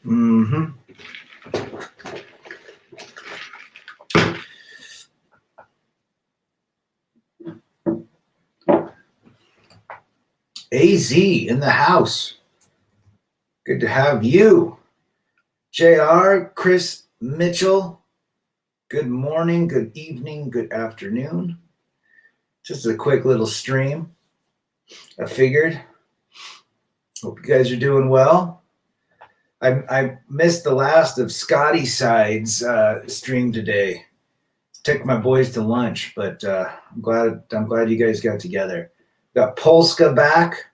Mm-hmm. AZ in the house. Good to have you. JR, Chris Mitchell. Good morning, good evening, good afternoon. Just a quick little stream. I figured. Hope you guys are doing well. I missed the last of Scotty Side's stream today. Took my boys to lunch, but I'm glad you guys got together. Got Polska back.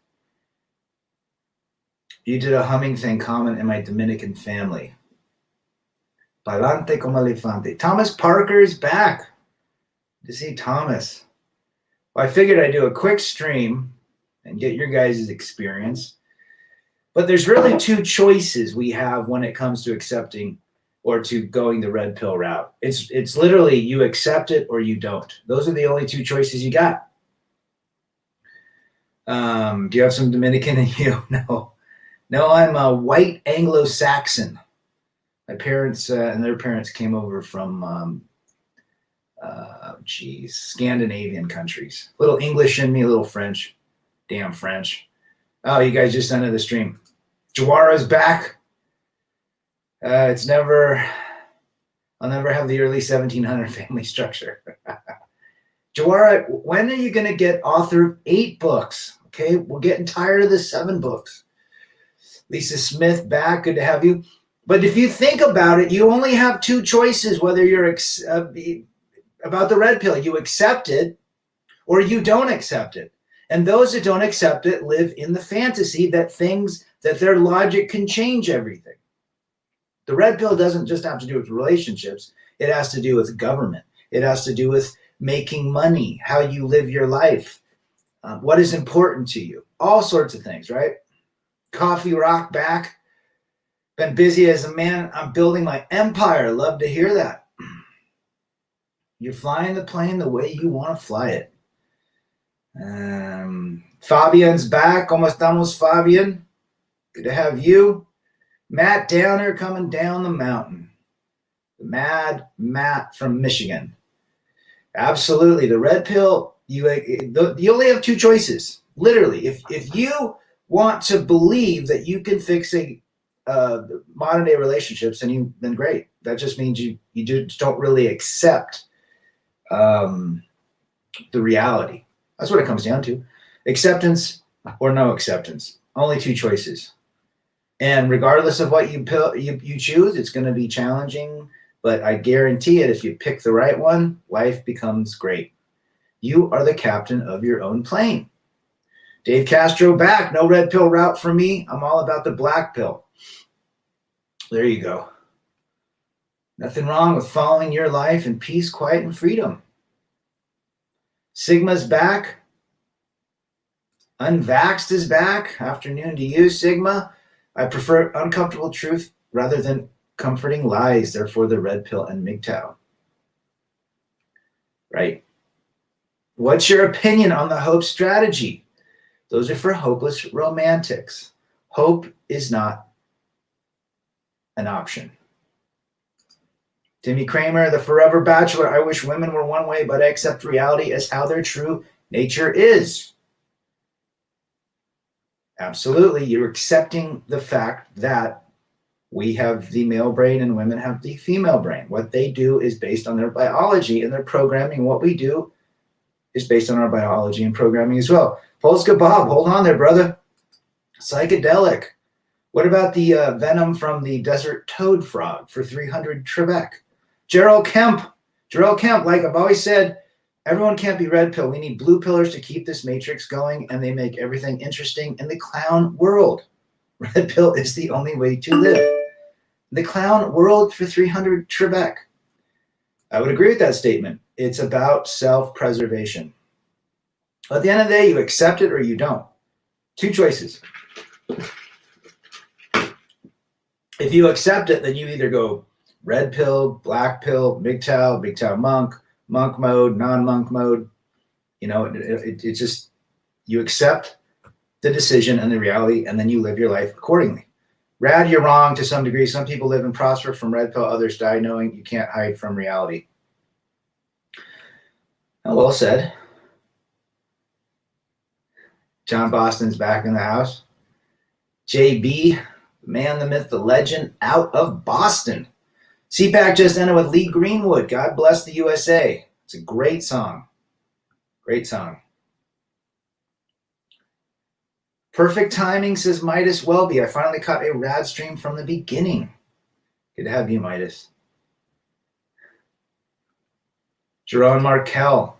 You did a humming thing common in my Dominican family. Palante como elefante. Thomas Parker's back. To see Thomas. Well, I figured I'd do a quick stream and get your guys' experience. But there's really two choices we have when it comes to accepting or to going the red pill route. It's literally you accept it or you don't. Those are the only two choices you got. Do you have some Dominican in you? No, I'm a white Anglo-Saxon. My parents and their parents came over from, Scandinavian countries. A little English in me, a little French. Damn French. Oh, you guys just ended the stream. Jawara's back. I'll never have the early 1700 family structure. Jawara, when are you going to get author of 8 books? Okay, we're getting tired of the 7 books. Lisa Smith back, good to have you. But if you think about it, you only have 2 choices whether you're about the red pill. You accept it or you don't accept it. And those that don't accept it live in the fantasy that their logic can change everything. The red pill doesn't just have to do with relationships. It has to do with government. It has to do with making money, how you live your life, what is important to you, all sorts of things, right? Coffee Rock back. Been busy as a man. I'm building my empire. Love to hear that. You're flying the plane the way you want to fly it. Fabian's back. ¿Cómo estamos, Fabian? Good to have you. Matt Downer coming down the mountain. Mad Matt from Michigan. Absolutely. The red pill, you only have 2 choices. Literally, if you want to believe that you can fix modern day relationships, then great. That just means you just don't really accept the reality. That's what it comes down to. Acceptance or no acceptance. Only 2 choices. And regardless of what you choose, it's going to be challenging. But I guarantee it, if you pick the right one, life becomes great. You are the captain of your own plane. Dave Castro back. No red pill route for me. I'm all about the black pill. There you go. Nothing wrong with following your life in peace, quiet, and freedom. Sigma's back. Unvaxxed is back. Afternoon to you, Sigma. I prefer uncomfortable truth rather than comforting lies. Therefore, the red pill and MGTOW. Right. What's your opinion on the hope strategy? Those are for hopeless romantics. Hope is not an option. Timmy Kramer, the forever bachelor. I wish women were one way, but I accept reality as how their true nature is. Absolutely. You're accepting the fact that we have the male brain and women have the female brain. What they do is based on their biology and their programming. What we do is based on our biology and programming as well. Polska Bob, hold on there, brother. Psychedelic. What about the venom from the desert toad frog for 300 Trebek? Gerald Kemp, like I've always said, everyone can't be red pill. We need blue pillars to keep this matrix going, and they make everything interesting in the clown world. Red pill is the only way to live. The clown world for 300 Trebek. I would agree with that statement. It's about self-preservation. At the end of the day, you accept it or you don't. 2 choices. If you accept it, then you either go red pill, black pill, MGTOW, MGTOW monk, monk mode, non-monk mode. You know, it just, you accept the decision and the reality, and then you live your life accordingly. Rad, you're wrong to some degree. Some people live and prosper from red pill. Others die knowing you can't hide from reality. Oh, well said. John Boston's back in the house. JB, the man, the myth, the legend, out of Boston. CPAC just ended with Lee Greenwood. God bless the USA. It's a great song. Great song. Perfect timing, says Midas Welby. I finally caught a rad stream from the beginning. Good to have you, Midas. Jerome Markel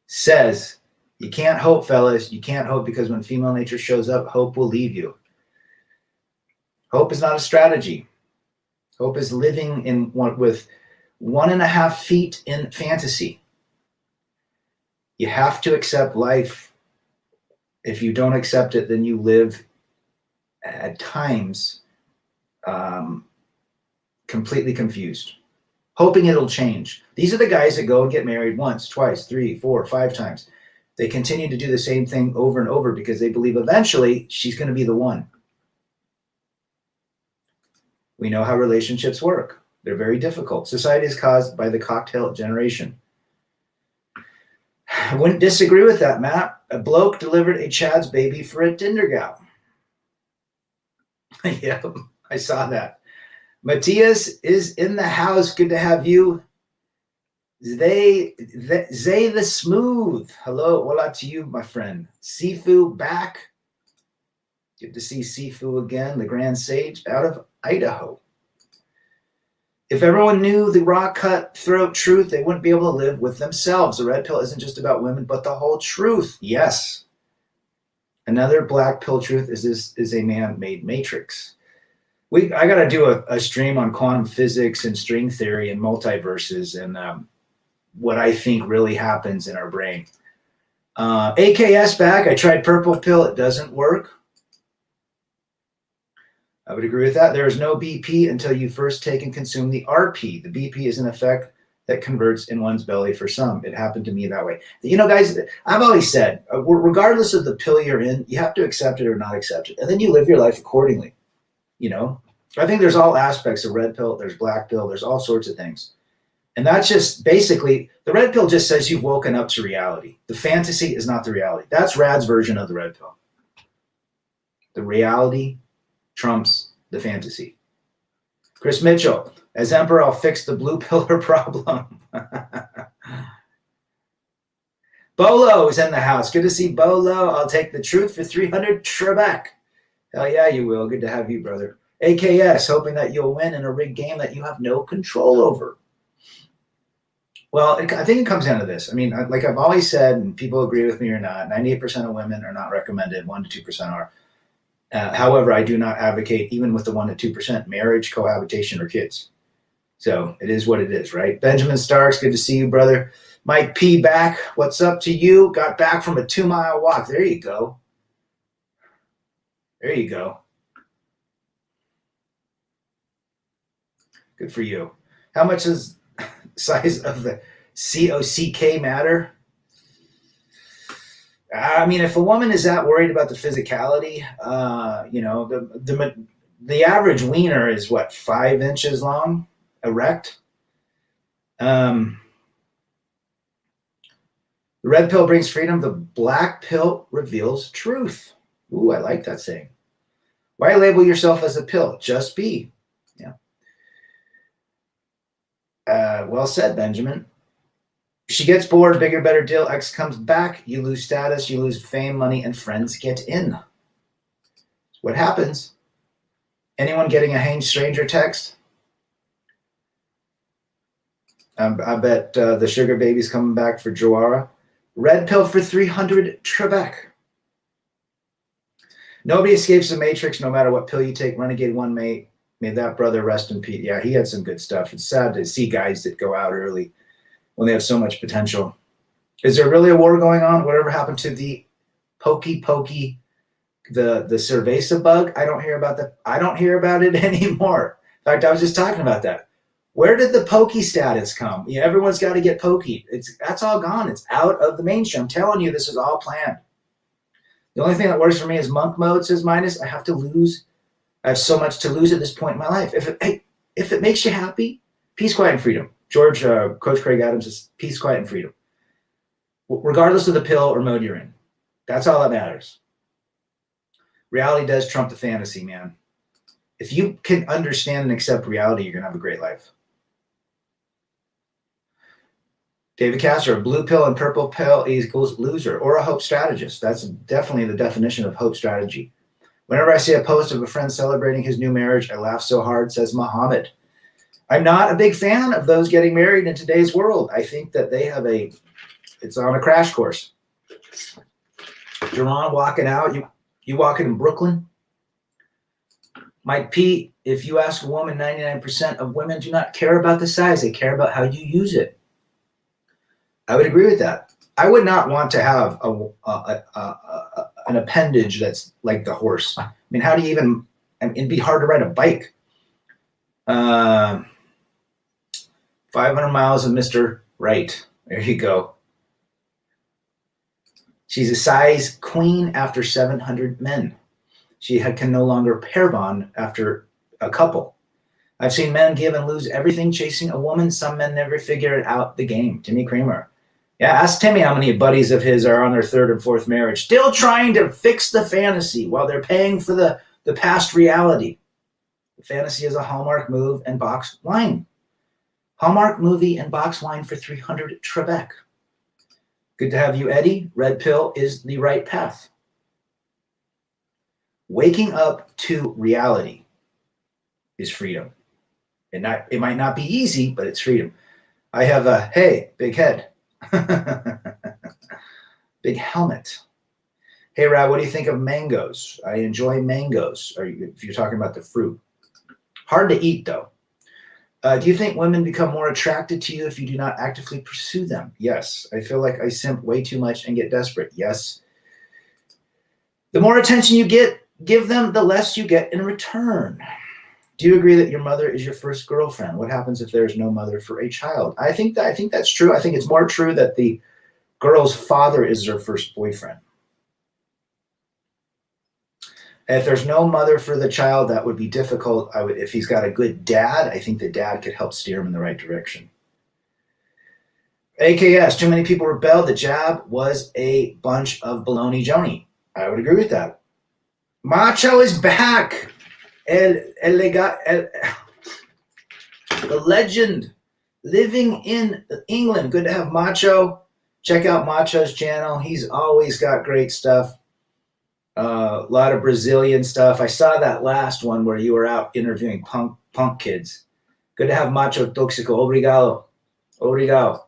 says, you can't hope, fellas. You can't hope because when female nature shows up, hope will leave you. Hope is not a strategy. Hope is living in with 1.5 feet in fantasy. You have to accept life. If you don't accept it, then you live at times completely confused, hoping it'll change. These are the guys that go and get married once, twice, 3, 4, 5 times. They continue to do the same thing over and over because they believe eventually she's going to be the one. We know how relationships work. They're very difficult. Society is caused by the cocktail generation. I wouldn't disagree with that, Matt. A bloke delivered a Chad's baby for a Tinder gal. Yeah, I saw that. Matthias is in the house. Good to have you. Zay the Smooth. Hello, hola to you, my friend. Sifu back. Good to see Sifu again, the Grand Sage out of Idaho. If everyone knew the raw cutthroat truth, they wouldn't be able to live with themselves. The red pill isn't just about women, but the whole truth. Yes. Another black pill truth is this is a man-made matrix. I got to do a stream on quantum physics and string theory and multiverses and what I think really happens in our brain. AKS back. I tried purple pill. It doesn't work. I would agree with that. There is no BP until you first take and consume the RP. The BP is an effect that converts in one's belly for some. It happened to me that way. You know, guys, I've always said, regardless of the pill you're in, you have to accept it or not accept it. And then you live your life accordingly. You know, I think there's all aspects of red pill. There's black pill. There's all sorts of things. And that's just basically, the red pill just says you've woken up to reality. The fantasy is not the reality. That's Rad's version of the red pill. The reality trumps the fantasy. Chris Mitchell, as Emperor, I'll fix the blue pillar problem. Bolo is in the house. Good to see Bolo. I'll take the truth for 300 Trebek. Hell yeah, you will. Good to have you, brother. AKS, hoping that you'll win in a rigged game that you have no control over. Well, I think it comes down to this. I mean, like I've always said, and people agree with me or not, 98% of women are not recommended, 1% to 2% are. However, I do not advocate, even with the 1% to 2%, marriage, cohabitation, or kids. So it is what it is, right? Benjamin Starks, good to see you, brother. Mike P. back. What's up to you? Got back from a 2-mile walk. There you go. There you go. Good for you. How much does size of the COCK matter? I mean, if a woman is that worried about the physicality, you know, the average wiener is what, 5 inches long, erect. The red pill brings freedom. The black pill reveals truth. Ooh, I like that saying. Why label yourself as a pill? Just be. Yeah. Well said, Benjamin. She gets bored, bigger, better deal. X comes back. You lose status, you lose fame, money, and friends get in. What happens? Anyone getting a Hange Stranger text? I bet the sugar baby's coming back for Joara. Red pill for 300 Trebek. Nobody escapes the matrix no matter what pill you take. Renegade One may that brother rest in peace. Yeah, he had some good stuff. It's sad to see guys that go out early when they have so much potential. Is there really a war going on? Whatever happened to the pokey, the cerveza bug? I don't hear about that. I don't hear about it anymore. In fact, I was just talking about that. Where did the pokey status come? You know, everyone's got to get pokey. That's all gone. It's out of the mainstream. I'm telling you, this is all planned. The only thing that works for me is monk mode, says Midas. I have to I have so much to lose at this point in my life. If it makes you happy, peace, quiet, and freedom. Coach Craig Adams says peace, quiet, and freedom. Regardless of the pill or mode you're in. That's all that matters. Reality does trump the fantasy, man. If you can understand and accept reality, you're going to have a great life. David Castor, a blue pill and purple pill equals loser or a hope strategist. That's definitely the definition of hope strategy. Whenever I see a post of a friend celebrating his new marriage, I laugh so hard, says Muhammad. I'm not a big fan of those getting married in today's world. I think that they have it's on a crash course. Jerron walking out, you walking in Brooklyn. Mike P, if you ask a woman, 99% of women do not care about the size. They care about how you use it. I would agree with that. I would not want to have an appendage that's like the horse. I mean, how do you even, it'd be hard to ride a bike. 500 miles of Mr. Right. There you go. She's a size queen after 700 men. She can no longer pair bond after a couple. I've seen men give and lose everything chasing a woman. Some men never figure out the game. Timmy Kramer. Yeah, ask Timmy how many buddies of his are on their third and fourth marriage, still trying to fix the fantasy while they're paying for the past reality. The fantasy is a Hallmark move and box wine. Hallmark movie and box wine for 300 Trebek. Good to have you, Eddie. Red pill is the right path. Waking up to reality is freedom. It might not be easy, but it's freedom. I have hey, big head. Big helmet. Hey, Rad, what do you think of mangoes? I enjoy mangoes. If you're talking about the fruit. Hard to eat, though. Do you think women become more attracted to you if you do not actively pursue them? Yes. I feel like I simp way too much and get desperate. Yes. The more attention you give them, the less you get in return. Do you agree that your mother is your first girlfriend? What happens if there's no mother for a child? I think that's true. I think it's more true that the girl's father is her first boyfriend. If there's no mother for the child, that would be difficult. If he's got a good dad, I think the dad could help steer him in the right direction. AKS, too many people rebelled. The jab was a bunch of baloney Joni. I would agree with that. Macho is back. The legend living in England. Good to have Macho. Check out Macho's channel. He's always got great stuff. A lot of Brazilian stuff. I saw that last one where you were out interviewing punk kids. Good to have Macho Toxico. Obrigado.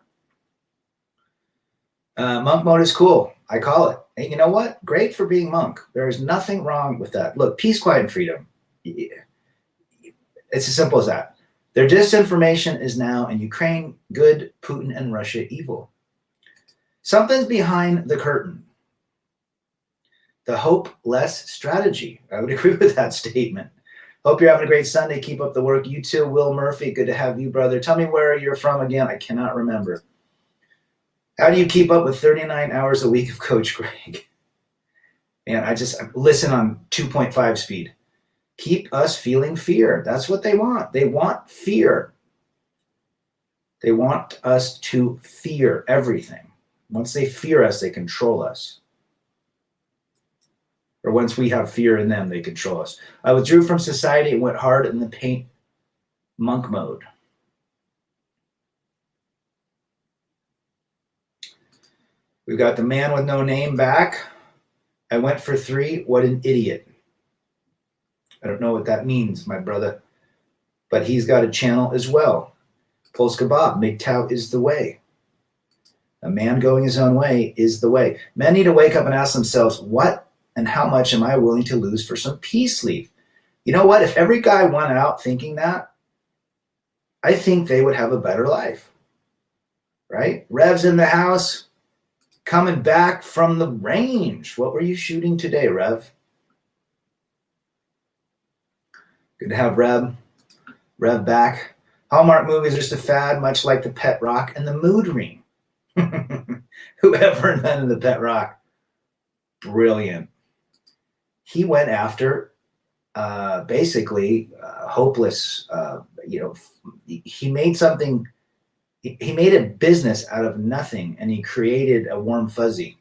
Monk mode is cool. I call it. And you know what? Great for being monk. There is nothing wrong with that. Look, peace, quiet, and freedom. It's as simple as that. Their disinformation is now in Ukraine good, Putin and Russia evil. Something's behind the curtain. The hopeless strategy. I would agree with that statement. Hope you're having a great Sunday. Keep up the work. You too, Will Murphy. Good to have you, brother. Tell me where you're from again. I cannot remember. How do you keep up with 39 hours a week of Coach Greg? Man, I listen on 2.5 speed. Keep us feeling fear. That's what they want. They want fear. They want us to fear everything. Once they fear us, they control us. Or once we have fear in them, they control us. I withdrew from society and went hard in the paint monk mode. We've got the man with no name back. I went for 3. What an idiot. I don't know what that means, my brother. But he's got a channel as well. Polska Bob, MGTOW is the way. A man going his own way is the way. Men need to wake up and ask themselves, what and how much am I willing to lose for some peace leave? You know what? If every guy went out thinking that, I think they would have a better life. Right? Rev's in the house, coming back from the range. What were you shooting today, Rev? Good to have Rev back. Hallmark movies are just a fad, much like the Pet Rock and the Mood Ring. Whoever invented the Pet Rock, brilliant. He went after basically hopeless. He made something. He made a business out of nothing, and he created a warm fuzzy.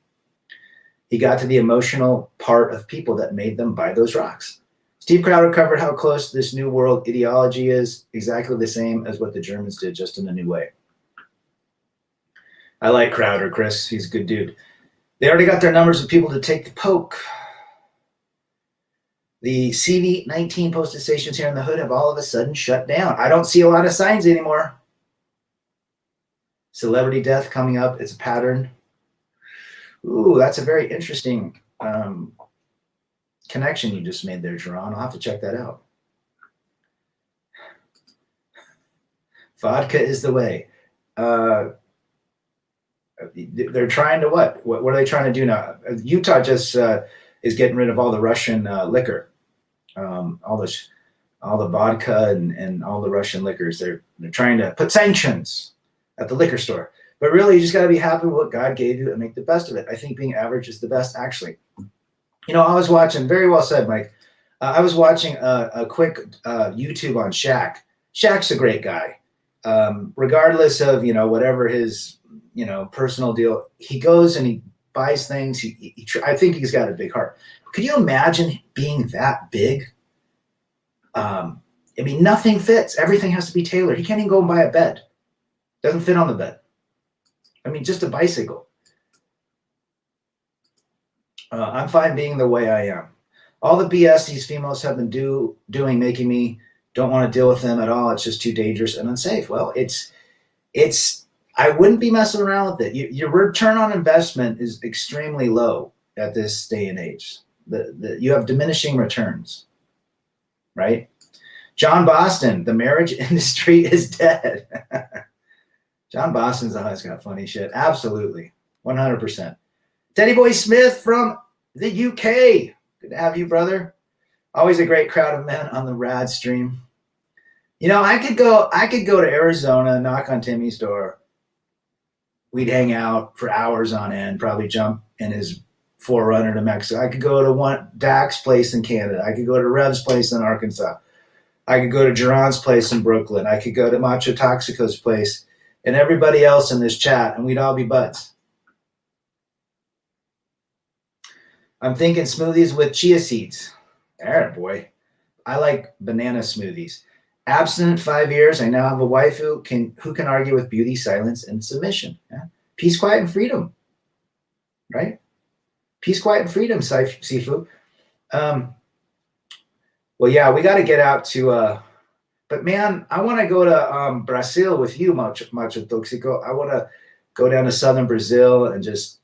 He got to the emotional part of people that made them buy those rocks. Steve Crowder covered how close this new world ideology is, exactly the same as what the Germans did, just in a new way. I like Crowder, Chris. He's a good dude. They already got their numbers of people to take the poke. The CV-19 postal stations here in the hood have all of a sudden shut down. I don't see a lot of signs anymore. Celebrity death coming up. It's a pattern. Ooh, that's a very interesting connection you just made there, Jerron. I'll have to check that out. Vodka is the way. They're trying to what? What are they trying to do now? Utah just is getting rid of all the Russian liquor, all the vodka and all the Russian liquors. They're trying to put sanctions at the liquor store. But really, you just got to be happy with what God gave you and make the best of it. I think being average is the best, actually. I was watching, very well said, Mike. I was watching a quick YouTube on Shaq. Shaq's a great guy. Regardless of, whatever his, personal deal, he goes and he buys things. I think he's got a big heart. Could you imagine being that big? Nothing fits. Everything has to be tailored. He can't even go and buy a bed. Doesn't fit on the bed. Just a bicycle. I'm fine being the way I am. All the BS these females have been doing, making me don't want to deal with them at all. It's just too dangerous and unsafe. Well, I wouldn't be messing around with it. Your return on investment is extremely low at this day and age. You have diminishing returns, right? John Boston, the marriage industry is dead. John Boston's always got funny shit. Absolutely. 100%. Teddy Boy Smith from the UK. Good to have you, brother. Always a great crowd of men on the rad stream. I could go to Arizona, knock on Timmy's door. We'd hang out for hours on end, probably jump in his 4Runner to Mexico. I could go to Dak's place in Canada. I could go to Rev's place in Arkansas. I could go to Jerron's place in Brooklyn. I could go to Macho Toxico's place and everybody else in this chat, and we'd all be buds. I'm thinking smoothies with chia seeds. Alright, boy. I like banana smoothies. Abstinent 5 years. I now have a wife who can argue with beauty, silence, and submission. Yeah? Peace, quiet, and freedom. Right? Peace, quiet, and freedom, Sifu. Well, yeah, we got to get out to... but, man, I want to go to Brazil with you, Macho Toxico. I want to go down to southern Brazil and just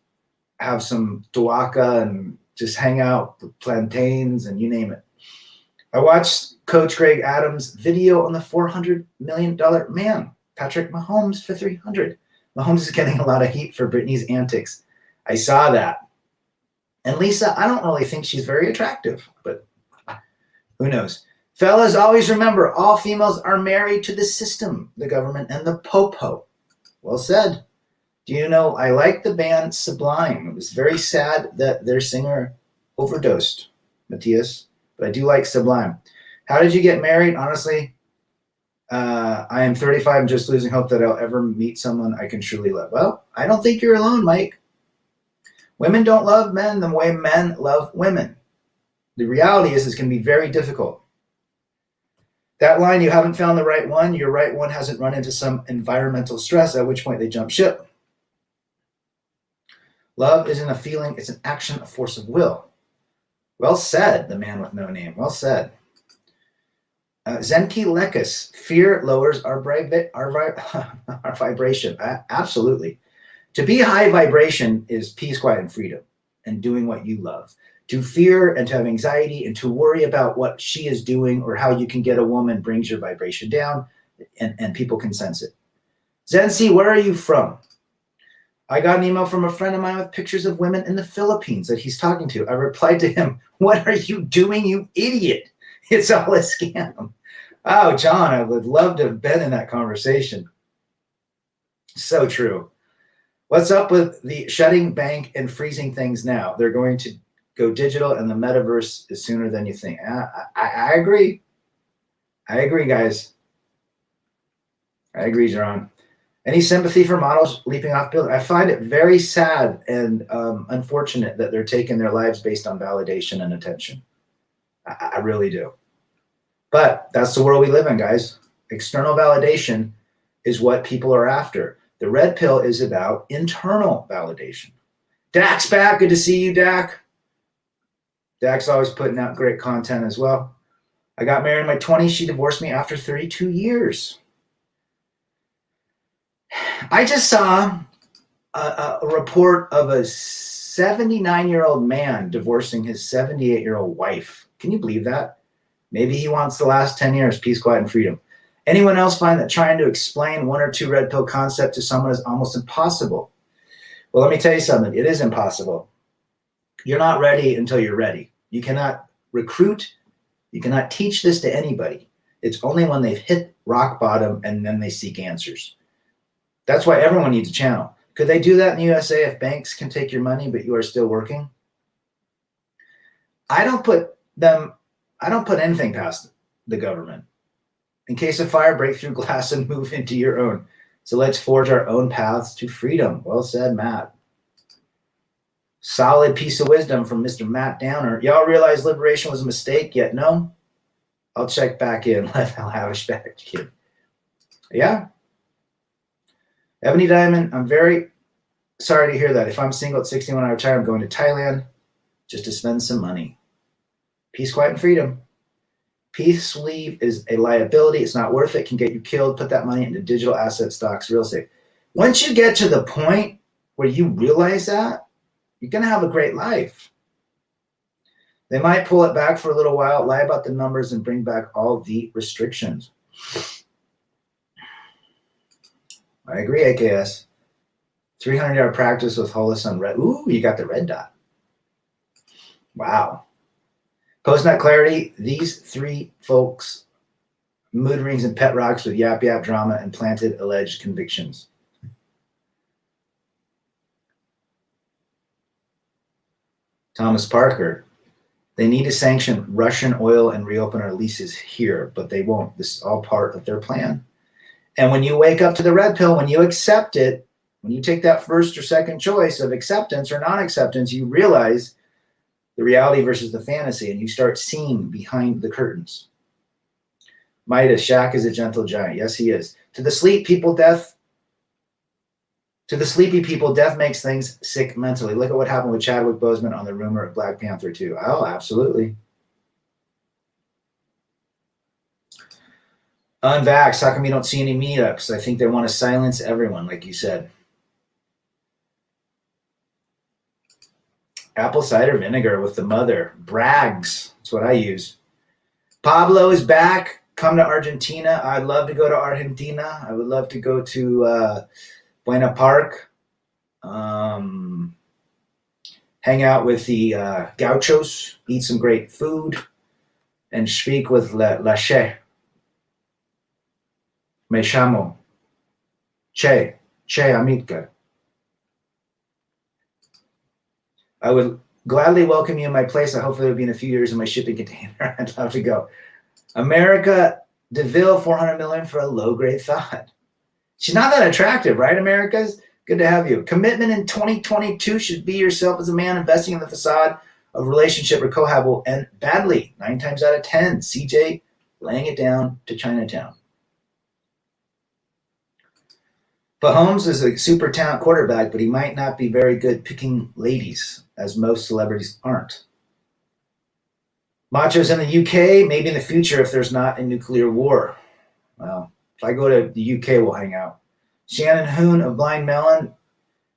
have some tuaca and just hang out with plantains and you name it. I watched Coach Greg Adams' video on the $400 million man, Patrick Mahomes, for 300. Mahomes is getting a lot of heat for Britney's antics. I saw that. And Lisa, I don't really think she's very attractive, but who knows? Fellas, always remember, all females are married to the system, the government, and the popo. Well said. Do you know, I like the band Sublime. It was very sad that their singer overdosed, Matthias. But I do like Sublime. How did you get married? Honestly, I am 35 and just losing hope that I'll ever meet someone I can truly love. Well, I don't think you're alone, Mike. Women don't love men the way men love women. The reality is it's going to be very difficult. That line, you haven't found the right one, your right one hasn't run into some environmental stress, at which point they jump ship. Love isn't a feeling, it's an action, a force of will. Well said, the man with no name. Well said. Zenki Lekus, fear lowers our vibration. Absolutely. To be high vibration is peace, quiet, and freedom, and doing what you love. To fear and to have anxiety and to worry about what she is doing or how you can get a woman brings your vibration down, and people can sense it. Zensi, where are you from? I got an email from a friend of mine with pictures of women in the Philippines that he's talking to. I replied to him, what are you doing, you idiot? It's all a scam. Oh, John, I would love to have been in that conversation. So true. What's up with the shutting bank and freezing things now? They're going to go digital, and the metaverse is sooner than you think. I agree. I agree, guys. I agree, Jerron. Any sympathy for models leaping off buildings? I find it very sad and unfortunate that they're taking their lives based on validation and attention. I really do. But that's the world we live in, guys. External validation is what people are after. The red pill is about internal validation. Dak's back. Good to see you, Dak. Dak's always putting out great content as well. I got married in my 20s. She divorced me after 32 years. I just saw a report of a 79-year-old man divorcing his 78-year-old wife. Can you believe that? Maybe he wants the last 10 years, peace, quiet, and freedom. Anyone else find that trying to explain one or two red pill concepts to someone is almost impossible? Well, let me tell you something. It is impossible. You're not ready until you're ready. You cannot recruit. You cannot teach this to anybody. It's only when they've hit rock bottom and then they seek answers. That's why everyone needs a channel. Could they do that in the USA if banks can take your money, but you are still working? I don't put anything past the government. In case of fire, break through glass and move into your own. So let's forge our own paths to freedom. Well said, Matt. Solid piece of wisdom from Mr. Matt Downer. Y'all realize liberation was a mistake yet? No? I'll check back in. Let Hal Havish back, kid. Yeah. Ebony Diamond, I'm very sorry to hear that. If I'm single at 61 when I retire, I'm going to Thailand just to spend some money. Peace, quiet, and freedom. Peace leave is a liability. It's not worth it. Can get you killed. Put that money into digital asset stocks, real estate. Once you get to the point where you realize that, you're going to have a great life. They might pull it back for a little while, lie about the numbers, and bring back all the restrictions. I agree, AKS. 300-yard practice with Hollis on red. Ooh, you got the red dot. Wow. Post-nut clarity, these three folks, mood rings and pet rocks with yap drama and planted alleged convictions. Thomas Parker, they need to sanction Russian oil and reopen our leases here, but they won't. This is all part of their plan. And when you wake up to the red pill, when you accept it, when you take that first or second choice of acceptance or non-acceptance, you realize the reality versus the fantasy, and you start seeing behind the curtains. Midas, Shaq is a gentle giant. Yes, he is. To the sleepy people, death makes things sick mentally. Look at what happened with Chadwick Boseman on the rumor of Black Panther 2. Oh, absolutely. Unvaxxed, how come you don't see any meetups? I think they want to silence everyone, like you said. Apple cider vinegar with the mother. Brags, that's what I use. Pablo is back. Come to Argentina. I'd love to go to Argentina. I would love to go to Buena Park. Hang out with the gauchos. Eat some great food. And speak with La Che. Me llamo Che Amica. I would gladly welcome you in my place. Hopefully it'll be in a few years in my shipping container. I'd love to go. America DeVille, 400 million for a low-grade thought. She's not that attractive, right, America's? Good to have you. Commitment in 2022 should be yourself as a man. Investing in the facade of relationship or cohab will end badly. 9 times out of 10. CJ laying it down to Chinatown. Mahomes is a super talent quarterback, but he might not be very good picking ladies, as most celebrities aren't. Macho's in the UK, maybe in the future if there's not a nuclear war. Well, if I go to the UK, we'll hang out. Shannon Hoon of Blind Melon,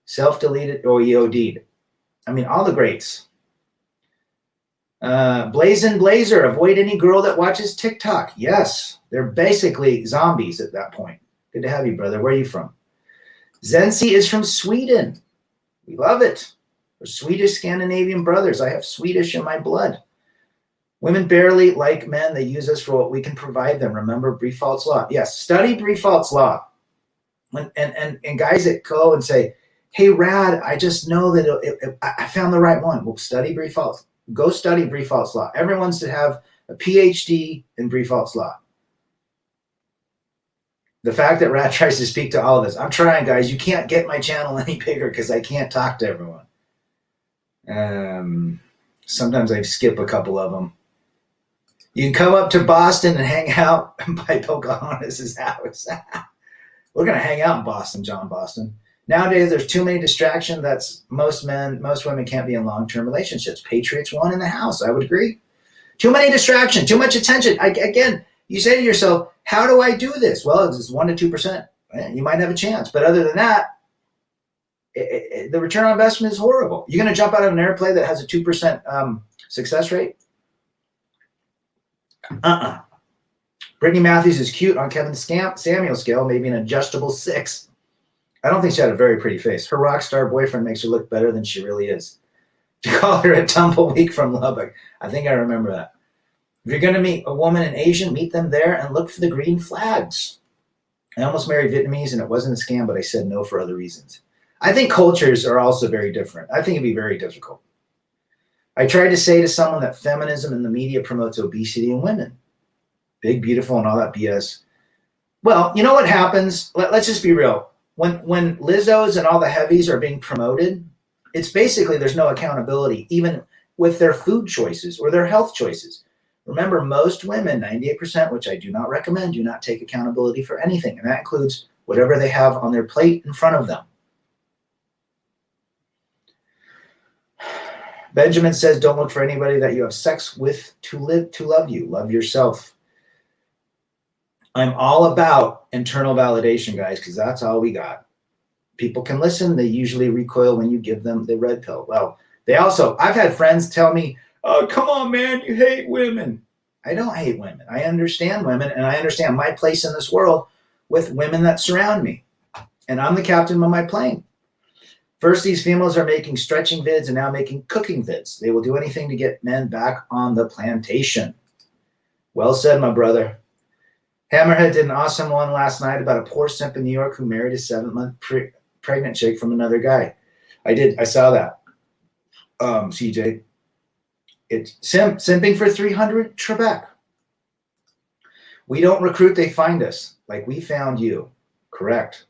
self-deleted or EOD'd. I mean, all the greats. Blazin' Blazer, avoid any girl that watches TikTok. Yes, they're basically zombies at that point. Good to have you, brother. Where are you from? Zensi is from Sweden. We love it. We're Swedish Scandinavian brothers. I have Swedish in my blood. Women barely like men. They use us for what we can provide them. Remember Briefalt's law. Yes, study Briefalt's law. And guys that go and say, Hey, Rad, I just know that I found the right one. Well, go study Briefault's law. Everyone wants to have a PhD in Briefault's law. The fact that Rad tries to speak to all of us, I'm trying, guys. You can't get my channel any bigger because I can't talk to everyone. Sometimes I skip a couple of them. You can come up to Boston and hang out by Pocahontas' house. We're going to hang out in Boston, John Boston. Nowadays, there's too many distractions. That's most women can't be in long-term relationships. Patriots won in the house. I would agree. Too many distractions, too much attention. Again, you say to yourself, how do I do this? Well, it's 1% to 2%. You might have a chance. But other than that, the return on investment is horrible. You're going to jump out of an airplane that has a 2% success rate? Brittany Matthews is cute on Kevin Samuel scale, maybe an adjustable 6. I don't think she had a very pretty face. Her rock star boyfriend makes her look better than she really is. To call her a tumbleweed from Lubbock. I think I remember that. If you're going to meet a woman in Asian, meet them there and look for the green flags. I almost married Vietnamese and it wasn't a scam, but I said no for other reasons. I think cultures are also very different. I think it'd be very difficult. I tried to say to someone that feminism in the media promotes obesity in women. Big, beautiful, and all that BS. Well, you know what happens? Let's just be real. When Lizzos and all the heavies are being promoted, it's basically there's no accountability, even with their food choices or their health choices. Remember, most women, 98%, which I do not recommend, do not take accountability for anything. And that includes whatever they have on their plate in front of them. Benjamin says, don't look for anybody that you have sex with to love you. Love yourself. I'm all about internal validation, guys, because that's all we got. People can listen. They usually recoil when you give them the red pill. Well, I've had friends tell me, oh, come on, man, you hate women. I don't hate women. I understand women, and I understand my place in this world with women that surround me. And I'm the captain of my plane. First, these females are making stretching vids and now making cooking vids. They will do anything to get men back on the plantation. Well said, my brother. Hammerhead did an awesome one last night about a poor simp in New York who married a 7-month pregnant chick from another guy. I saw that. CJ. It's simping for 300 Trebek. We don't recruit, they find us. Like we found you. Correct.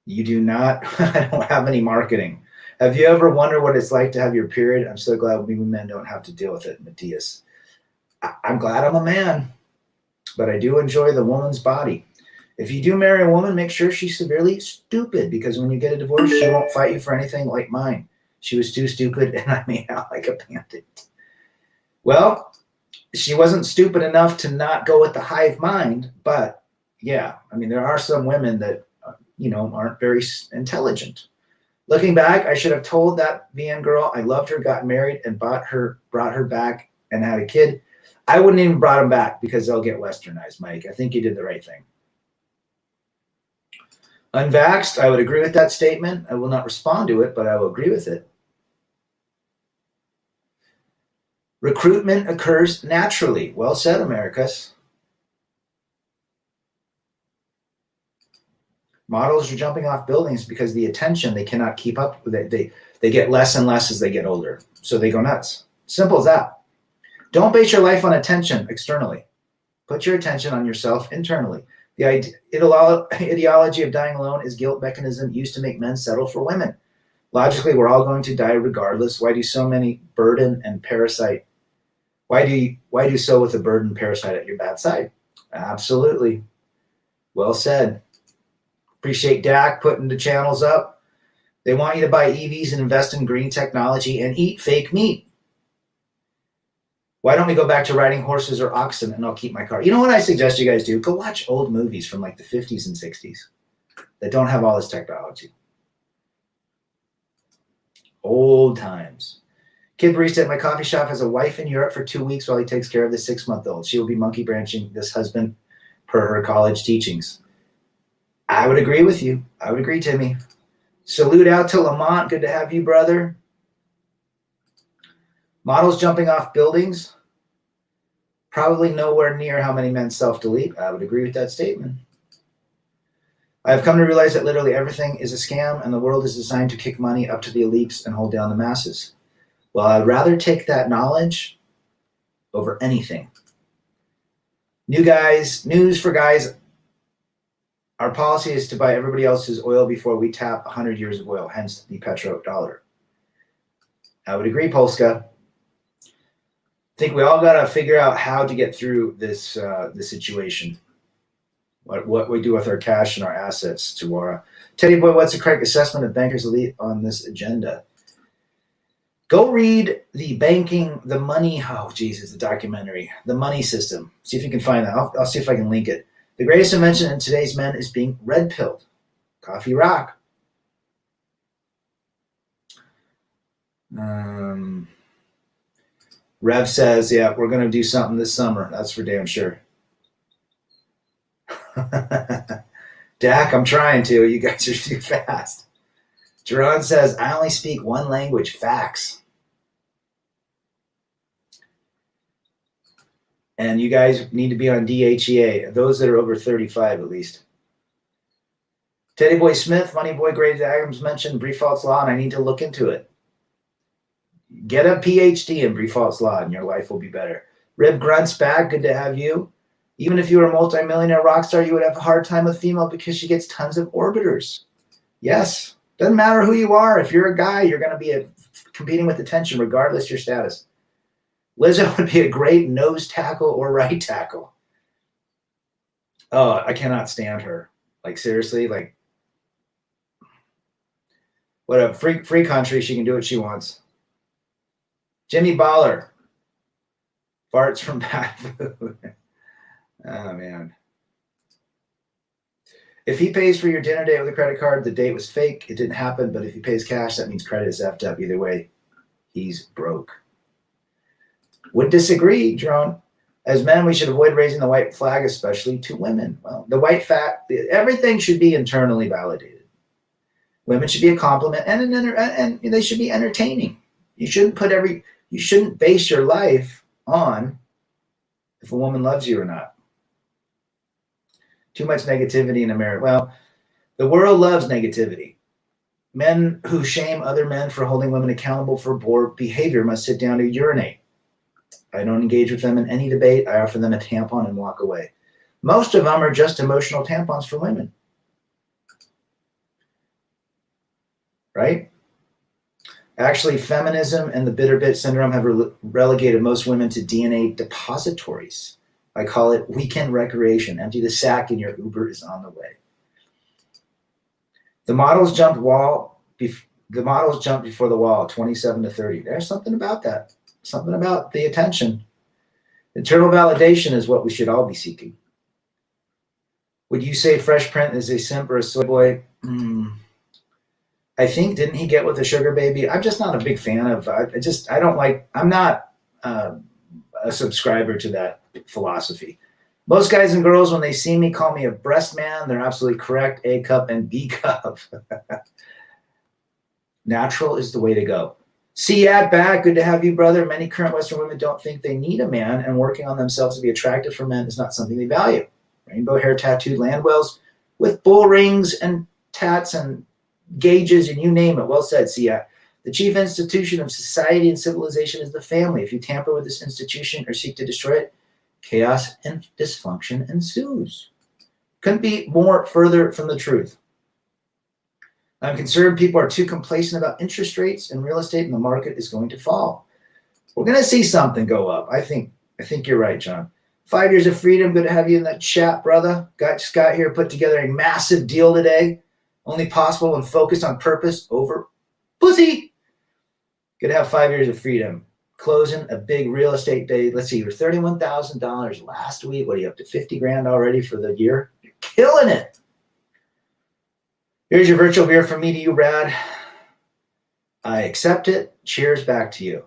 You do not, I don't have any marketing. Have you ever wondered what it's like to have your period? I'm so glad we men don't have to deal with it, Matthias. I'm glad I'm a man, but I do enjoy the woman's body. If you do marry a woman, make sure she's severely stupid, because when you get a divorce, she won't fight you for anything like mine. She was too stupid and I made out like a bandit. Well, she wasn't stupid enough to not go with the hive mind, but yeah, I mean, there are some women that aren't very intelligent. Looking back, I should have told that VN girl I loved her, got married, and brought her back and had a kid. I wouldn't even brought them back because they'll get westernized, Mike. I think you did the right thing. Unvaxxed, I would agree with that statement. I will not respond to it, but I will agree with it. Recruitment occurs naturally. Well said, Americus. Models are jumping off buildings because the attention, they cannot keep up with it. They get less and less as they get older. So they go nuts. Simple as that. Don't base your life on attention externally. Put your attention on yourself internally. The ideology of dying alone is guilt mechanism used to make men settle for women. Logically, we're all going to die regardless. Why do so many burden and parasite? Why do so with a burden parasite at your bad side? Absolutely. Well said. Appreciate Dak putting the channels up. They want you to buy EVs and invest in green technology and eat fake meat. Why don't we go back to riding horses or oxen and I'll keep my car? You know what I suggest you guys do? Go watch old movies from like the 50s and 60s that don't have all this technology. Old times. Kid barista at my coffee shop has a wife in Europe for 2 weeks while he takes care of the 6-month-old. She will be monkey branching this husband per her college teachings. I would agree with you. I would agree, Timmy. Salute out to Lamont. Good to have you, brother. Models jumping off buildings. Probably nowhere near how many men self-delete. I would agree with that statement. I've come to realize that literally everything is a scam and the world is designed to kick money up to the elites and hold down the masses. Well, I'd rather take that knowledge over anything. News for guys. Our policy is to buy everybody else's oil before we tap 100 years of oil, hence the petrodollar. I would agree, Polska. I think we all got to figure out how to get through this situation. What we do with our cash and our assets, Tawara. Teddy Boy, what's the correct assessment of bankers elite on this agenda? Go read the money, oh Jesus, the documentary, The Money System. See if you can find that. I'll see if I can link it. The greatest invention in today's men is being red-pilled. Coffee rock. Rev says, yeah, we're going to do something this summer. That's for damn sure. Dak, I'm trying to. You guys are too fast. Jerron says, I only speak one language, facts. And you guys need to be on DHEA, those that are over 35 at least. Teddy Boy Smith, Funny Boy Grady Adams mentioned Briefault's Law, and I need to look into it. Get a PhD in Briefault's Law, and your life will be better. Rib Grunt's back, good to have you. Even if you were a multimillionaire rock star, you would have a hard time with female because she gets tons of orbiters. Yes, doesn't matter who you are. If you're a guy, you're going to be competing with attention regardless of your status. Lizzo would be a great nose tackle or right tackle. Oh, I cannot stand her. Like, seriously, like, what a free country. She can do what she wants. Jimmy Baller. Farts from bad food. Oh, man. If he pays for your dinner date with a credit card, the date was fake. It didn't happen. But if he pays cash, that means credit is effed up. Either way, he's broke. Would disagree, Drone. As men, we should avoid raising the white flag, especially to women. Well, the white fact, everything should be internally validated. Women should be a compliment, and they should be entertaining. You shouldn't base your life on if a woman loves you or not. Too much negativity in America. Well, the world loves negativity. Men who shame other men for holding women accountable for poor behavior must sit down to urinate. I don't engage with them in any debate. I offer them a tampon and walk away. Most of them are just emotional tampons for women. Right? Actually, feminism and the bitter bit syndrome have relegated most women to DNA depositories. I call it weekend recreation. Empty the sack and your Uber is on the way. The models jumped before the wall, 27 to 30. There's something about that. Something about the attention. Internal validation is what we should all be seeking. Would you say Fresh Print is a simp or a soy boy? I think, didn't he get with the sugar baby? I'm just not a big fan of, I'm not a subscriber to that philosophy. Most guys and girls, when they see me, call me a breast man. They're absolutely correct. A cup and B cup. Natural is the way to go. Siad back, good to have you, brother. Many current Western women don't think they need a man, and working on themselves to be attractive for men is not something they value. Rainbow hair tattooed land whales with bull rings and tats and gauges and you name it. Well said, Siad. The chief institution of society and civilization is the family. If you tamper with this institution or seek to destroy it, chaos and dysfunction ensues. Couldn't be more further from the truth. I'm concerned people are too complacent about interest rates and real estate, and the market is going to fall. We're going to see something go up. I think you're right, John. 5 years of freedom. Good to have you in that chat, brother. Just got here, put together a massive deal today. Only possible when focused on purpose over pussy. Good to have 5 years of freedom. Closing a big real estate day. Let's see, you were $31,000 last week. What are you up to? 50 grand already for the year? You're killing it. Here's your virtual beer from me to you, Brad. I accept it. Cheers back to you.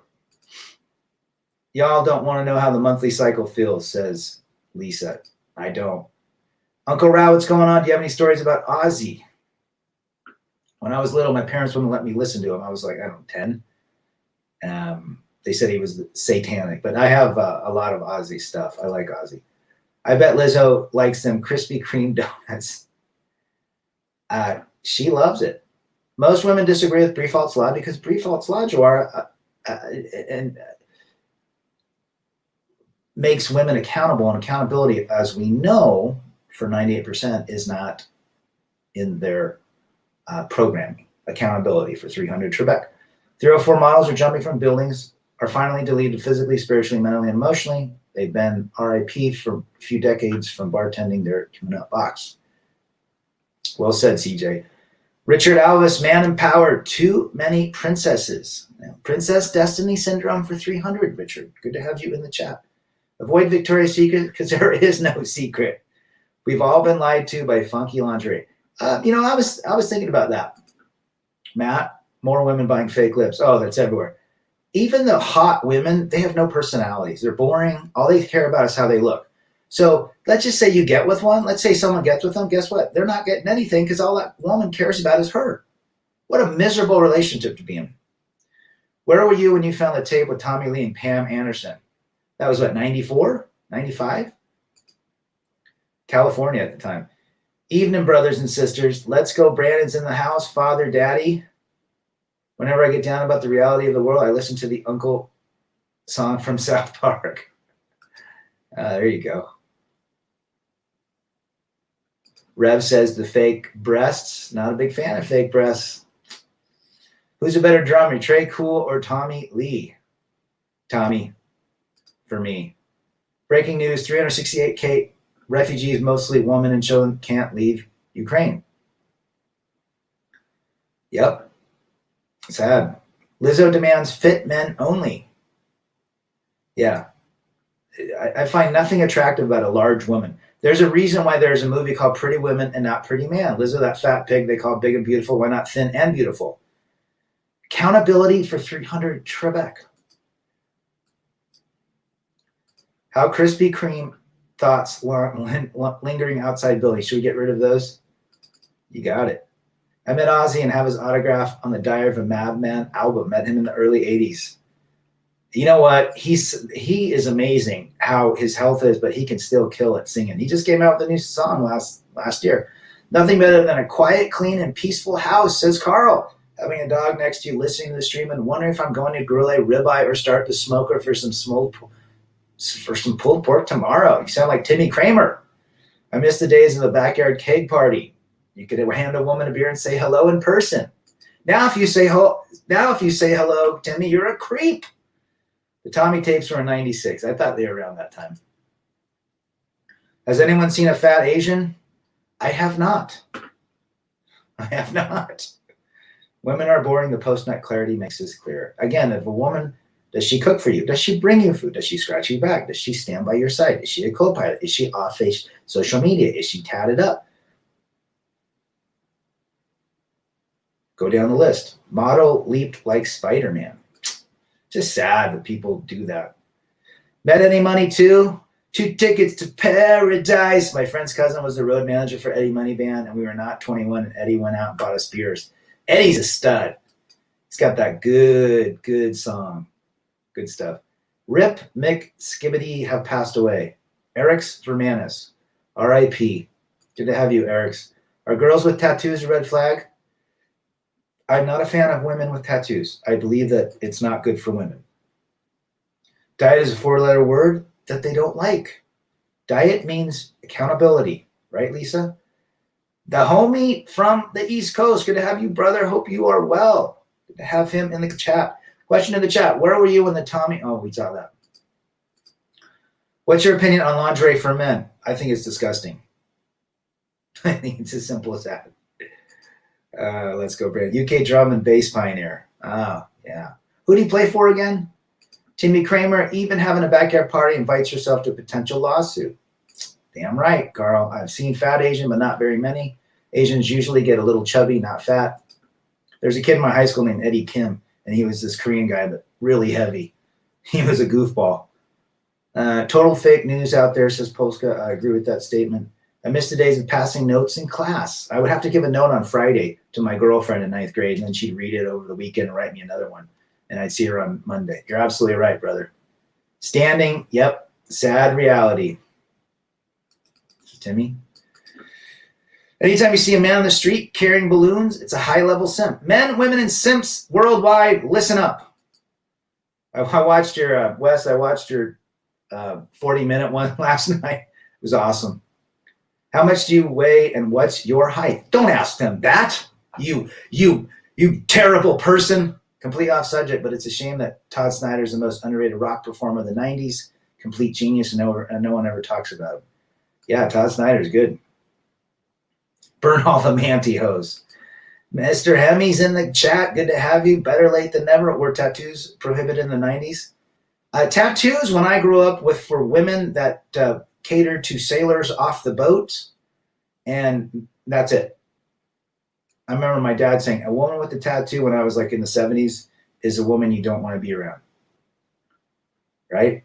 Y'all don't want to know how the monthly cycle feels, says Lisa. I don't. Uncle Rao, what's going on? Do you have any stories about Ozzy? When I was little, my parents wouldn't let me listen to him. I was like, 10. They said he was satanic, but I have a lot of Ozzy stuff. I like Ozzy. I bet Lizzo likes them Krispy Kreme donuts. She loves it. Most women disagree with Briefault's law because Briefault's law, Joara, and makes women accountable, and accountability, as we know, for 98% is not in their programming. Accountability for 300 Trebek. 304 models are jumping from buildings, are finally deleted physically, spiritually, mentally, and emotionally. They've been RIP for a few decades from bartending their tune-up box. Well said, CJ. Richard Alvis, man empowered. Too many princesses. Now, Princess Destiny Syndrome for 300, Richard. Good to have you in the chat. Avoid Victoria's Secret because there is no secret. We've all been lied to by funky lingerie. I was thinking about that. Matt, more women buying fake lips. Oh, that's everywhere. Even the hot women, they have no personalities. They're boring. All they care about is how they look. So let's just say you get with one. Let's say someone gets with them. Guess what? They're not getting anything because all that woman cares about is her. What a miserable relationship to be in. Where were you when you found the tape with Tommy Lee and Pam Anderson? That was what, 94? 95? California at the time. Evening, brothers and sisters. Let's go. Brandon's in the house. Father, Daddy. Whenever I get down about the reality of the world, I listen to the Uncle song from South Park. There you go. Rev says the fake breasts. Not a big fan of fake breasts. Who's a better drummer, Trey Cool or Tommy Lee? Tommy, for me. Breaking news, 368K refugees, mostly women and children, can't leave Ukraine. Yep. Sad. Lizzo demands fit men only. Yeah. I find nothing attractive about a large woman. There's a reason why there's a movie called Pretty Women and Not Pretty Man. Lizzo, that fat pig they call big and beautiful. Why not thin and beautiful? Accountability for 300 Trebek. How Krispy Kreme thoughts lingering outside buildings. Should we get rid of those? You got it. I met Ozzy and have his autograph on the Diary of a Madman album. Met him in the early 80s. You know what? He is amazing how his health is, but he can still kill it singing. He just came out with a new song last year. Nothing better than a quiet, clean, and peaceful house, says Carl. Having a dog next to you, listening to the stream, and wondering if I'm going to grill a ribeye or start the smoker for some pulled pork tomorrow. You sound like Timmy Kramer. I miss the days of the backyard keg party. You could hand a woman a beer and say hello in person. Now, if you say hello, Timmy, you're a creep. The Tommy tapes were in 96. I thought they were around that time. Has anyone seen a fat Asian? I have not. I have not. Women are boring. The post-nut clarity makes this clear. Again, if a woman, does she cook for you? Does she bring you food? Does she scratch your back? Does she stand by your side? Is she a co-pilot? Is she off social media? Is she tatted up? Go down the list. Model leaped like Spider-Man. Just sad that people do that. Bet any money too? 2 tickets to paradise. My friend's cousin was the road manager for Eddie Money Band, and we were not 21, and Eddie went out and bought us beers. Eddie's a stud. He's got that good song. Good stuff. Rip, Mick, Skibbity have passed away. Eric's Vermanis. R.I.P. Good to have you, Eric's. Are girls with tattoos a red flag? I'm not a fan of women with tattoos. I believe that it's not good for women. Diet is a 4-letter word that they don't like. Diet means accountability. Right, Lisa? The homie from the East Coast. Good to have you, brother. Hope you are well. Good to have him in the chat. Question in the chat. Where were you when the Tommy... Oh, we saw that. What's your opinion on lingerie for men? I think it's disgusting. I think it's as simple as that. Let's go, Brandon. UK drum and bass pioneer. Oh, yeah. Who did he play for again? Timmy Kramer, even having a backyard party, invites herself to a potential lawsuit. Damn right, Carl. I've seen fat Asian, but not very many. Asians usually get a little chubby, not fat. There's a kid in my high school named Eddie Kim, and he was this Korean guy, but really heavy. He was a goofball. Total fake news out there, says Polska. I agree with that statement. I miss the days of passing notes in class. I would have to give a note on Friday to my girlfriend in 9th grade, and then she'd read it over the weekend and write me another one. And I'd see her on Monday. You're absolutely right, brother. Standing, yep, sad reality. Timmy. Anytime you see a man on the street carrying balloons, it's a high-level simp. Men, women, and simps worldwide, listen up. I watched your, Wes, I watched your 40-minute one last night. It was awesome. How much do you weigh and what's your height? Don't ask them that. You terrible person. Complete off subject, but it's a shame that Todd Snyder is the most underrated rock performer of the 90s. Complete genius, and no one ever talks about him. Yeah, Todd Snyder's good. Burn all the pantyhose. Mr. Hemmy's in the chat. Good to have you. Better late than never. Were tattoos prohibited in the 90s? Tattoos, when I grew up, for women that catered to sailors off the boat, and that's it. I remember my dad saying, a woman with a tattoo when I was like in the 70s is a woman you don't want to be around. Right?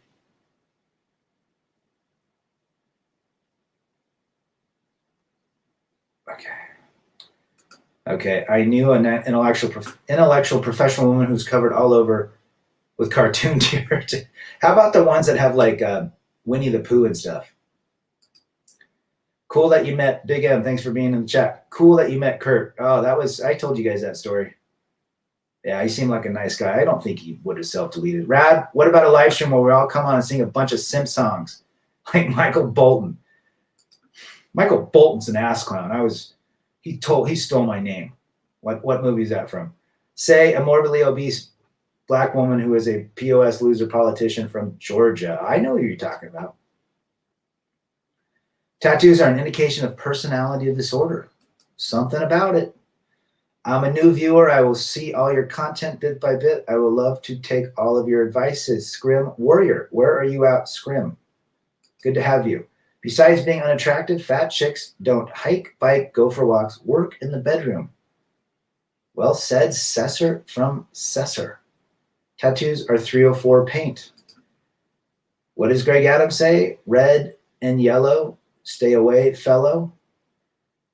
Okay. I knew an intellectual professional woman who's covered all over with cartoon gear. How about the ones that have like Winnie the Pooh and stuff? Cool that you met Big M. Thanks for being in the chat. Cool that you met Kurt. Oh, I told you guys that story. Yeah, he seemed like a nice guy. I don't think he would have self-deleted. Rad, what about a live stream where we all come on and sing a bunch of simp songs like Michael Bolton? Michael Bolton's an ass clown. He stole my name. What movie is that from? Say a morbidly obese black woman who is a POS loser politician from Georgia. I know who you're talking about. Tattoos are an indication of personality disorder. Something about it. I'm a new viewer. I will see all your content bit by bit. I will love to take all of your advices. Scrim Warrior, where are you at, Scrim? Good to have you. Besides being unattractive, fat chicks don't hike, bike, go for walks, work in the bedroom. Well said, Cesar from Cesar. Tattoos are 304 paint. What does Greg Adams say? Red and yellow, stay away, fellow.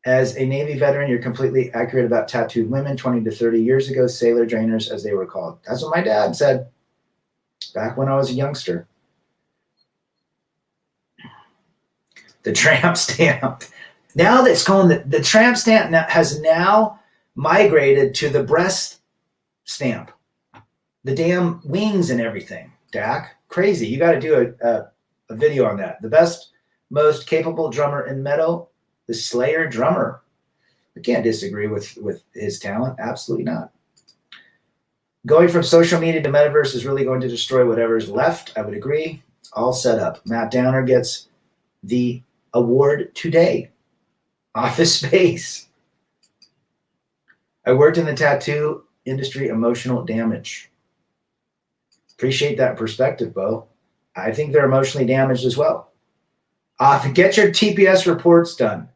As a Navy veteran, you're completely accurate about tattooed women 20 to 30 years ago, sailor drainers, as they were called. That's what my dad said back when I was a youngster. The tramp stamp. Now that's going, the tramp stamp has now migrated to the breast stamp. The damn wings and everything, Dak. Crazy. You got to do a video on that. The best, most capable drummer in metal, the Slayer drummer. I can't disagree with his talent. Absolutely not. Going from social media to metaverse is really going to destroy whatever's left. I would agree. All set up. Matt Downer gets the award today. Office Space. I worked in the tattoo industry. Emotional damage. Appreciate that perspective, Bo. I think they're emotionally damaged as well. Get your TPS reports done.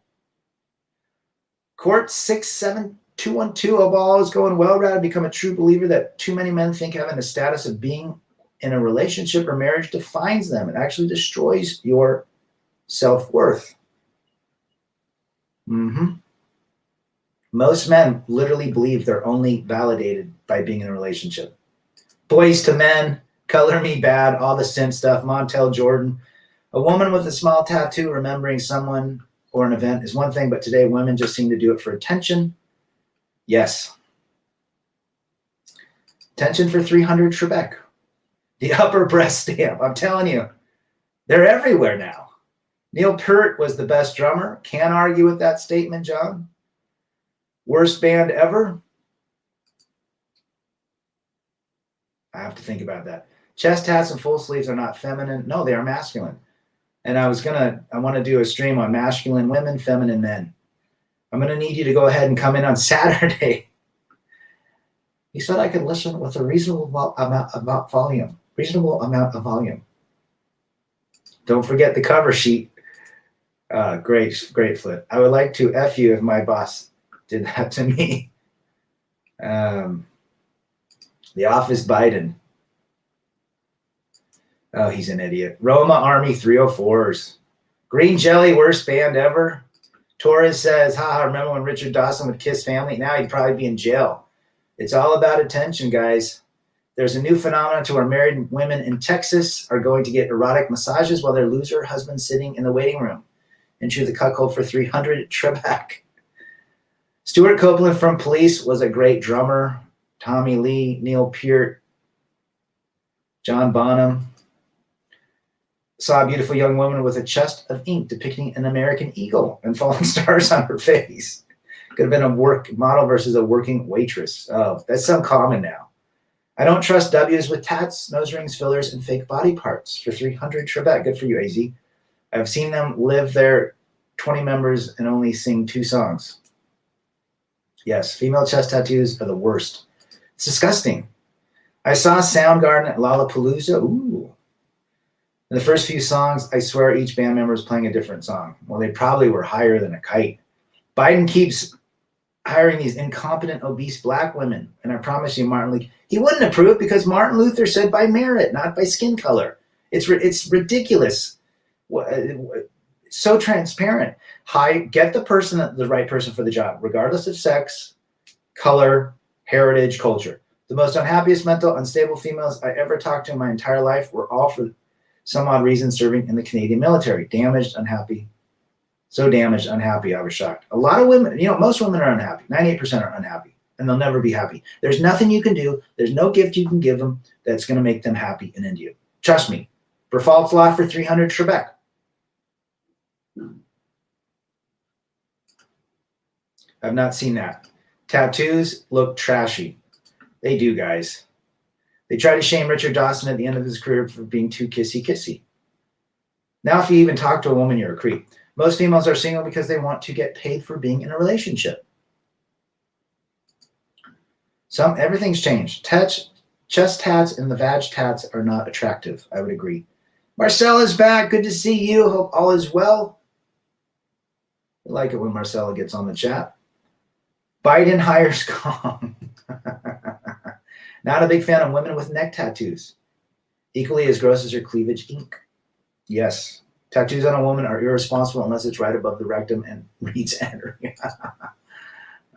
Court 67212 of all is going well. Rather become a true believer that too many men think having the status of being in a relationship or marriage defines them. It actually destroys your self-worth. Most men literally believe they're only validated by being in a relationship. Boys to Men, Color Me Bad, all the simp stuff, Montel Jordan. A woman with a small tattoo remembering someone or an event is one thing, but today women just seem to do it for attention. Yes. Attention for 300 Trebek. The upper breast stamp. I'm telling you, they're everywhere now. Neil Peart was the best drummer. Can't argue with that statement, John. Worst band ever? I have to think about that. Chest hats and full sleeves are not feminine. No, they are masculine. And I want to do a stream on masculine women, feminine men. I'm going to need you to go ahead and come in on Saturday. He said I could listen with a reasonable amount of volume. Reasonable amount of volume. Don't forget the cover sheet. Great flip. I would like to F you if my boss did that to me. The Office Biden. Oh, he's an idiot. Roma Army 304s. Green Jelly, worst band ever. Torres says, haha, remember when Richard Dawson would kiss family? Now he'd probably be in jail. It's all about attention, guys. There's a new phenomenon to where married women in Texas are going to get erotic massages while their loser husband's sitting in the waiting room. Into the cuckold for 300 Trebek. Stuart Copeland from Police was a great drummer. Tommy Lee, Neil Peart, John Bonham. Saw a beautiful young woman with a chest of ink depicting an American eagle and falling stars on her face. Could have been a work model versus a working waitress. Oh, that's so common now. I don't trust W's with tats, nose rings, fillers, and fake body parts. For 300 Trebek. Good for you, AZ. I've seen them live their 20 members and only sing 2 songs. Yes, female chest tattoos are the worst. It's disgusting. I saw Soundgarden at Lollapalooza. Ooh. In the first few songs, I swear each band member was playing a different song. Well, they probably were higher than a kite. Biden keeps hiring these incompetent, obese black women. And I promise you, Martin Luther, he wouldn't approve because Martin Luther said by merit, not by skin color. It's ridiculous. It's so transparent. Get the right person for the job, regardless of sex, color, heritage, culture. The most unhappiest, mental, unstable females I ever talked to in my entire life were all for some odd reason serving in the Canadian military. Damaged, unhappy. So damaged, unhappy, I was shocked. A lot of women, most women are unhappy. 98% are unhappy, and they'll never be happy. There's nothing you can do. There's no gift you can give them that's going to make them happy and into you. Trust me. Berfalt Flaw for 300 Trebek. I've not seen that. Tattoos look trashy. They do, guys. They try to shame Richard Dawson at the end of his career for being too kissy-kissy. Now, if you even talk to a woman, you're a creep. Most females are single because they want to get paid for being in a relationship. Everything's changed. Chest tats and the vag tats are not attractive. I would agree. Marcella is back. Good to see you. Hope all is well. I like it when Marcella gets on the chat. Biden hires Kong. Not a big fan of women with neck tattoos. Equally as gross as her cleavage ink. Yes. Tattoos on a woman are irresponsible unless it's right above the rectum and reads enter.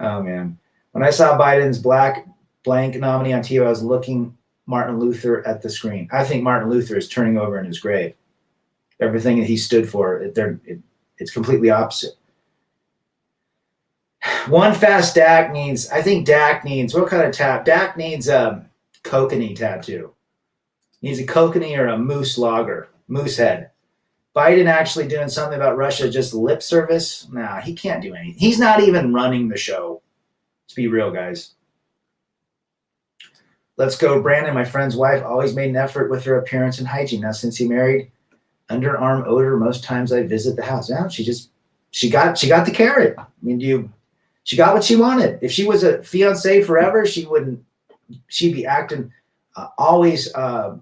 Oh, man. When I saw Biden's black blank nominee on TV, I was looking Martin Luther at the screen. I think Martin Luther is turning over in his grave. Everything that he stood for, it's completely opposite. One fast Dak needs, what kind of tap? Dak needs a kokanee tattoo. Needs a kokanee or a moose head. Biden actually doing something about Russia, just lip service? Nah, he can't do anything. He's not even running the show. Let's be real, guys. Let's go. Brandon, my friend's wife, always made an effort with her appearance and hygiene. Now, since he married, underarm odor, most times I visit the house. Now, she got the carrot. I mean, she got what she wanted. If she was a fiance forever, she'd be acting always up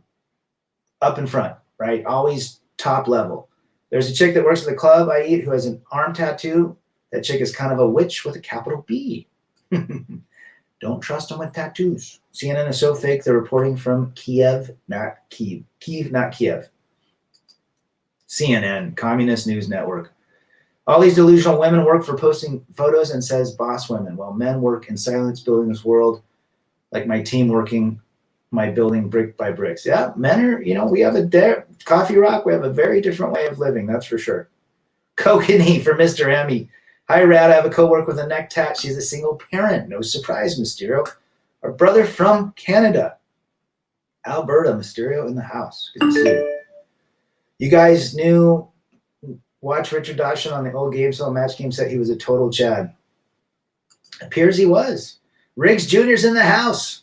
in front, right? Always top level. There's a chick that works at the club I eat who has an arm tattoo. That chick is kind of a witch with a capital B. Don't trust them with tattoos. CNN is so fake, they're reporting from Kiev, not Kyiv. Kyiv, not Kiev. CNN, Communist News Network. All these delusional women work for posting photos and says boss women, while men work in silence building this world like my team working my building brick by bricks. Yeah, men are, we have Coffee Rock, we have a very different way of living, that's for sure. Kokanee for Mr. Emmy. Hi, Rad, I have a coworker with a neck tat. She's a single parent. No surprise, Mysterio. Our brother from Canada. Alberta, Mysterio in the house. Good to see you. You guys watch Richard Dawson on the old Gamesville match game set. He was a total Chad. Appears he was. Riggs Jr.'s in the house.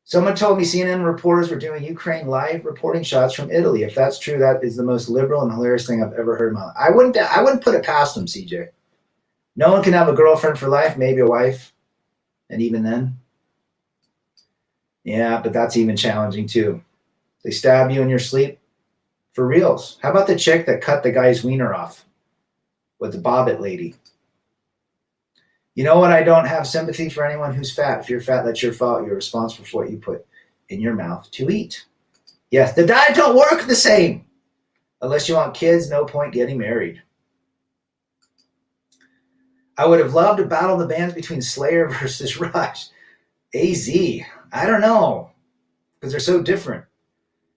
Someone told me CNN reporters were doing Ukraine live reporting shots from Italy. If that's true, that is the most liberal and hilarious thing I've ever heard in my life. I wouldn't put it past them, CJ. No one can have a girlfriend for life, maybe a wife. And even then. Yeah, but that's even challenging too. They stab you in your sleep. For reals. How about the chick that cut the guy's wiener off with the bobbit lady? You know what? I don't have sympathy for anyone who's fat. If you're fat, that's your fault. You're responsible for what you put in your mouth to eat. Yes, the diet don't work the same. Unless you want kids, no point getting married. I would have loved to battle the bands between Slayer versus Rush. AZ. I don't know. Because they're so different.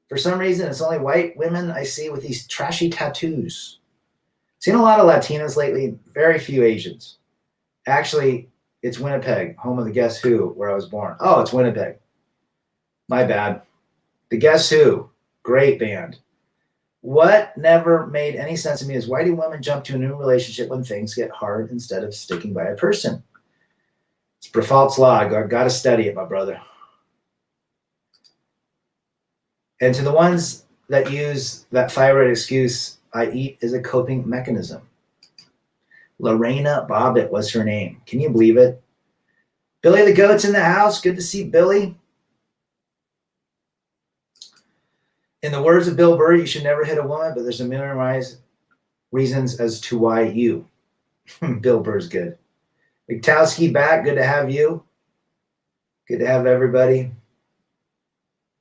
For some reason, it's only white women I see with these trashy tattoos. Seen a lot of Latinas lately, very few Asians. Actually, it's Winnipeg, home of the Guess Who, where I was born. Oh, it's Winnipeg. My bad. The Guess Who, great band. What never made any sense to me is why do women jump to a new relationship when things get hard instead of sticking by a person? It's Brifalt's law. I got to study it, my brother. And to the ones that use that thyroid excuse, I eat as a coping mechanism. Lorena Bobbitt was her name. Can you believe it? Billy the Goat's in the house. Good to see Billy. In the words of Bill Burr, you should never hit a woman, but there's a million reasons as to why you. Bill Burr's good. Witkowski back. Good to have you. Good to have everybody.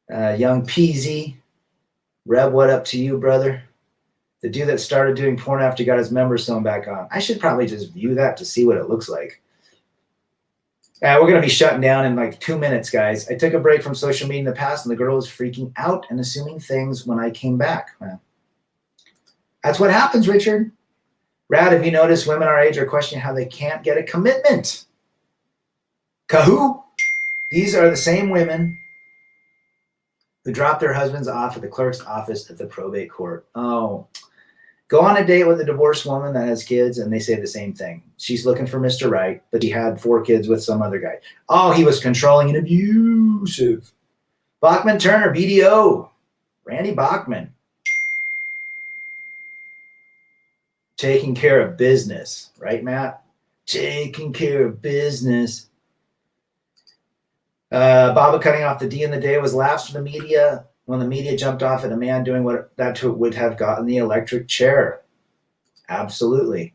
Young Peasy. Reb, what up to you, brother? The dude that started doing porn after he got his member sewn back on. I should probably just view that to see what it looks like. We're going to be shutting down in like 2 minutes, guys. I took a break from social media in the past, and the girl was freaking out and assuming things when I came back. Well, that's what happens, Richard. Rad, have you noticed women our age are questioning how they can't get a commitment? Kahoo! These are the same women who drop their husbands off at the clerk's office at the probate court. Oh, go on a date with a divorced woman that has kids, and they say the same thing. She's looking for Mr. Right, but he had 4 kids with some other guy. Oh, he was controlling and abusive. Bachman Turner, BDO. Randy Bachman. Taking care of business. Right, Matt? Taking care of business. Baba cutting off the D in the day was laughs from the media when the media jumped off at a man doing what that would have gotten the electric chair. Absolutely.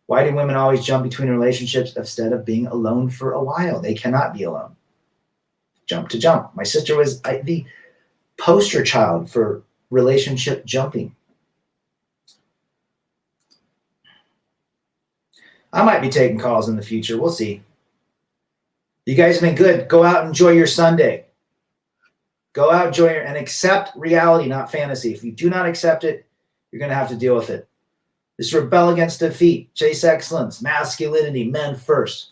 Why do women always jump between relationships instead of being alone for a while? They cannot be alone. Jump to jump. My sister was the poster child for relationship jumping. I might be taking calls in the future. We'll see. You guys have been good. Go out and enjoy your Sunday. Go out, enjoy it, and accept reality, not fantasy. If you do not accept it, you're going to have to deal with it. This rebel against defeat, chase excellence, masculinity, men first.